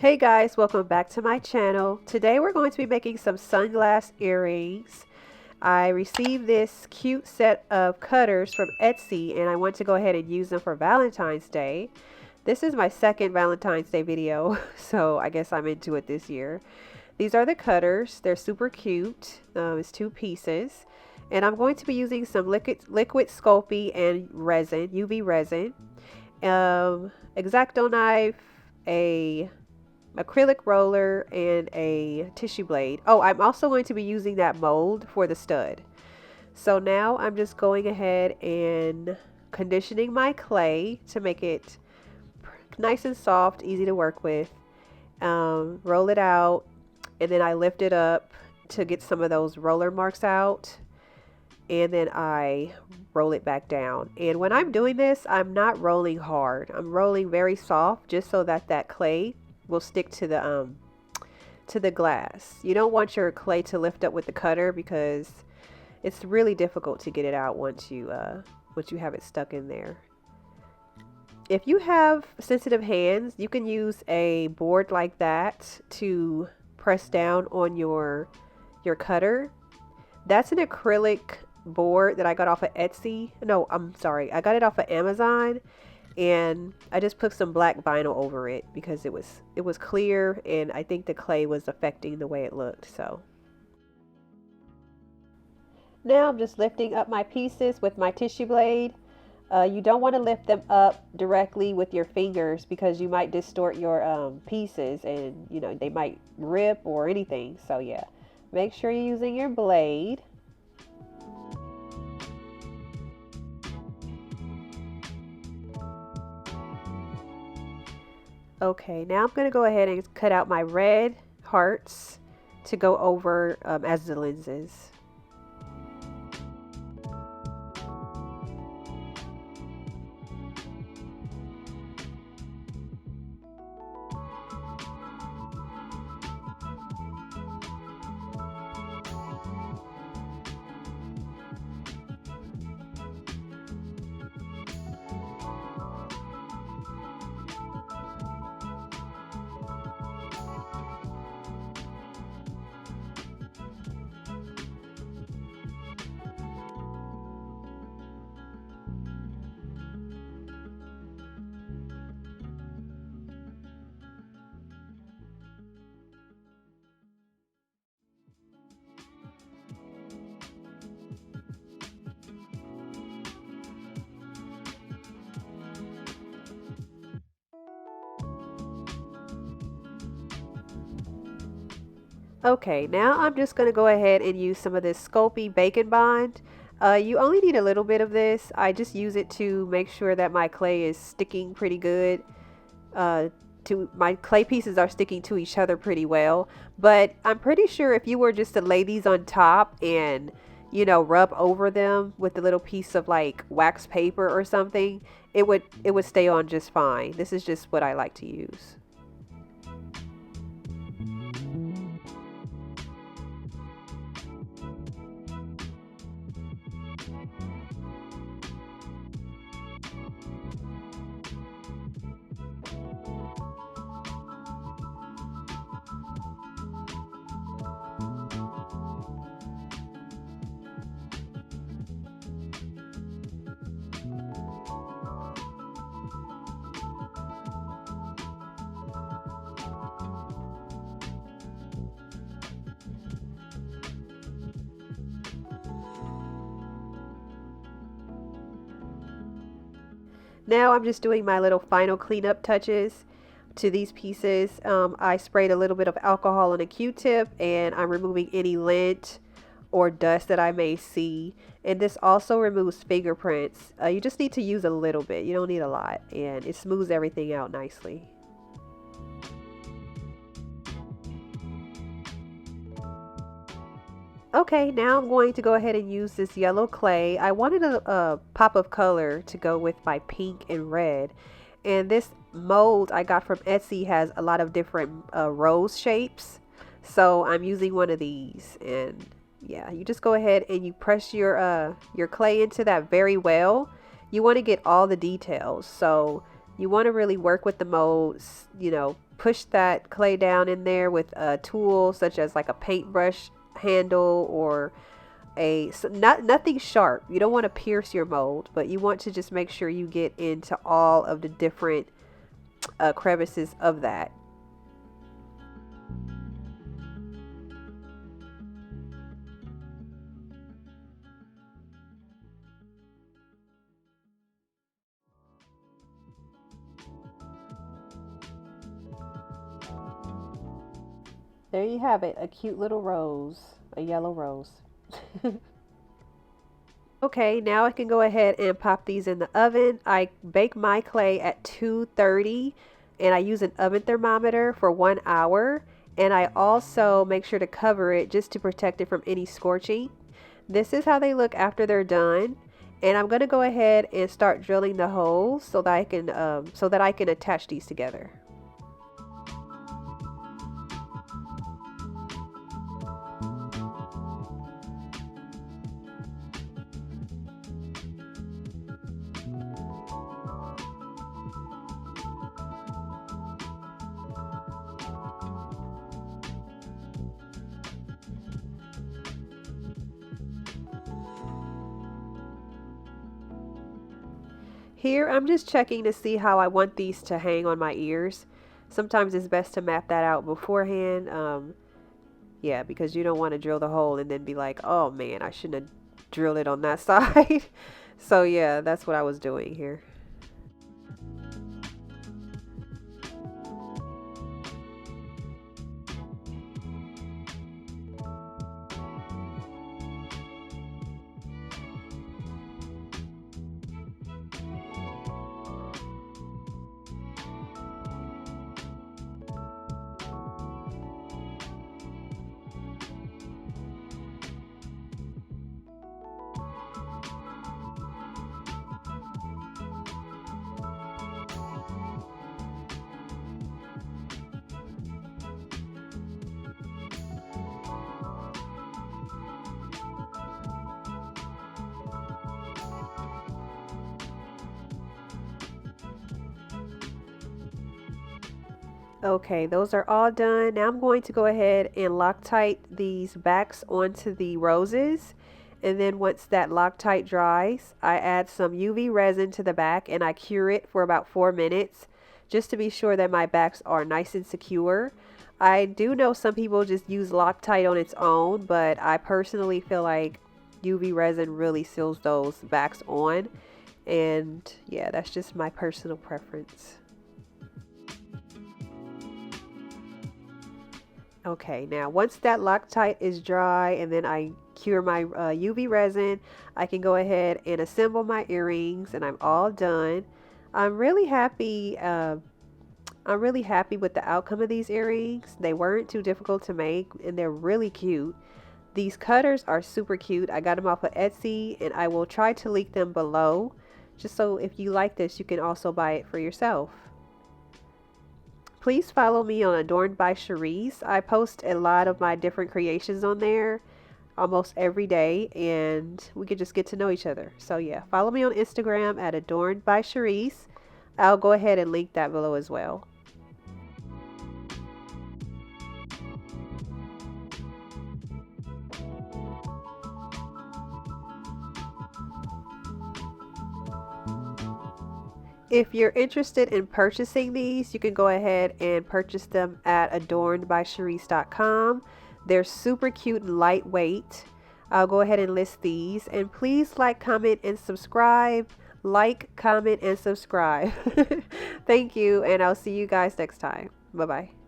Hey guys, welcome back to my channel. Today we're going to be making some sunglass earrings. I received this cute set of cutters from Etsy and I want to go ahead and use them for Valentine's Day. This is my second Valentine's Day video, so I guess I'm into it this year. These are the cutters. They're super cute. It's two pieces. And I'm going to be using some liquid Sculpey and resin, UV resin, X-Acto knife, a acrylic roller, and a tissue blade. Oh, I'm also going to be using that mold for the stud. So now I'm just going ahead and conditioning my clay to make it nice and soft, easy to work with. Roll it out, and then I lift it up to get some of those roller marks out, and then I roll it back down. And when I'm doing this, I'm not rolling hard. I'm rolling very soft just so that that clay will stick to the glass. You don't want your clay to lift up with the cutter because it's really difficult to get it out once you have it stuck in there. If you have sensitive hands, you can use a board like that to press down on your cutter. That's an acrylic board that I got off of Etsy. No, I'm sorry. I got it off of Amazon, and I just put some black vinyl over it because it was clear, and I think the clay was affecting the way it looked. So now I'm just lifting up my pieces with my tissue blade. You don't want to lift them up directly with your fingers because you might distort your pieces, and they might rip or anything. So yeah, make sure you're using your blade. Okay, now I'm going to go ahead and cut out my red hearts to go over as the lenses. Okay, now I'm just going to go ahead and use some of this Sculpey Bacon Bond. You only need a little bit of this. I just use it to make sure that my clay is sticking pretty good. My clay pieces are sticking to each other pretty well. But I'm pretty sure if you were just to lay these on top and rub over them with a little piece of like wax paper or something, it would stay on just fine. This is just what I like to use. Now I'm just doing my little final cleanup touches to these pieces. I sprayed a little bit of alcohol on a Q-tip, and I'm removing any lint or dust that I may see. And this also removes fingerprints. You just need to use a little bit. You don't need a lot, and it smooths everything out nicely. Okay, now I'm going to go ahead and use this yellow clay. I wanted a pop of color to go with my pink and red. And this mold I got from Etsy has a lot of different rose shapes. So I'm using one of these. And yeah, you just go ahead and you press your clay into that very well. You want to get all the details. So You want to really work with the molds, you know, push that clay down in there with a tool such as like a paintbrush handle or nothing sharp. You don't want to pierce your mold, but you want to just make sure you get into all of the different crevices of that. There you have it, a cute little rose, a yellow rose. Okay, now I can go ahead and pop these in the oven. I bake my clay at 230 and I use an oven thermometer for 1 hour. And I also make sure to cover it just to protect it from any scorching. This is how they look after they're done. And I'm going to go ahead and start drilling the holes so that I can attach these together. Here, I'm just checking to see how I want these to hang on my ears. Sometimes it's best to map that out beforehand. Yeah, because you don't want to drill the hole and then be like, oh man, I shouldn't have drilled it on that side. So yeah, that's what I was doing here. Okay, those are all done. Now I'm going to go ahead and Loctite these backs onto the roses. And then once that Loctite dries, I add some UV resin to the back and I cure it for about 4 minutes just to be sure that my backs are nice and secure. I do know some people just use Loctite on its own, but I personally feel like UV resin really seals those backs on. And yeah, that's just my personal preference. Okay, now once that Loctite is dry and then I cure my UV resin, I can go ahead and assemble my earrings and I'm all done. I'm really happy. I'm really happy with the outcome of these earrings. They weren't too difficult to make and they're really cute. These cutters are super cute. I got them off of Etsy and I will try to link them below. Just so if you like this, you can also buy it for yourself. Please follow me on Adorned by Cherice. I post a lot of my different creations on there almost every day and we could just get to know each other. So yeah, follow me on Instagram at Adorned by Cherice. I'll go ahead and link that below as well. If you're interested in purchasing these, you can go ahead and purchase them at adornedbycherice.com. They're super cute and lightweight. I'll go ahead and list these. And please like, comment, and subscribe. Like, comment, and subscribe. Thank you, and I'll see you guys next time. Bye-bye.